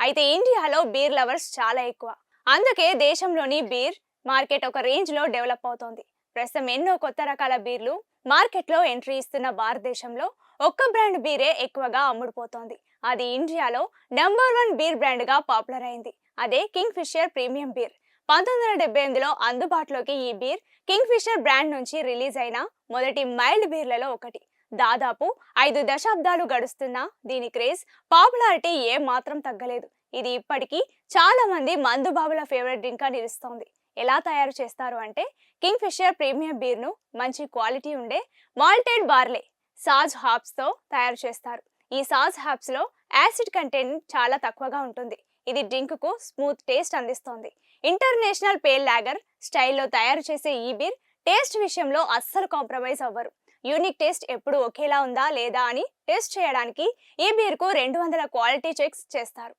అయితే ఇండియాలో beer lovers చాలా ఎక్కువ. అందుకే దేశంలోని బీర్ మార్కెట్ ఒక రేంజ్ లో డెవలప్ అవుతోంది. ప్రస్తుతం ఎన్నో కొత్త రకాల బీర్లు మార్కెట్లో ఎంట్రీ ఇస్తున్న భారతదేశంలో ఒక్క బ్రాండ్ బీరే ఎక్కువగా అమ్ముడుపోతోంది. అది ఇండియాలో నంబర్ 1 బీర్ బ్రాండ్ గా పాపులర్ అయింది. అదే కింగ్ ఫిషర్ ప్రీమియం బీర్. 1978లో అందుబాటులోకి ఈ బీర్ కింగ్ ఫిషర్ బ్రాండ్ నుంచి రిలీజ్ అయిన మొదటి మైల్డ్ బీర్లలో ఒకటి. దాదాపు 5 దశాబ్దాలు గడుస్తున్నా దీని క్రేజ్, పాపులారిటీ ఏ మాత్రం తగ్గలేదు. ఇది ఇప్పటికీ చాలా మంది మందుబాబుల ఫేవరెట్ డ్రింక్ గా నిలుస్తోంది. ఎలా తయారు చేస్తారు అంటే, కింగ్ ఫిషర్ ప్రీమియం బీర్ ను మంచి క్వాలిటీ ఉండే మాల్టెడ్ బార్లే, సాజ్ హాప్స్ తో తయారు చేస్తారు. ఈ సాజ్ హాప్స్ లో యాసిడ్ కంటెంట్ చాలా తక్కువగా ఉంటుంది. ఇది డ్రింక్ కు స్మూత్ టేస్ట్ అందిస్తోంది. ఇంటర్నేషనల్ పేల్ లాగర్ స్టైల్లో తయారు చేసే ఈ బీర్ టేస్ట్ విషయంలో అస్సలు కాంప్రమైజ్ అవ్వరు. యూనిక్ టేస్ట్ ఎప్పుడు ఒకేలా ఉందా లేదా అని టెస్ట్ చేయడానికి ఈ బీర్ కు 200 క్వాలిటీ చెక్స్ చేస్తారు.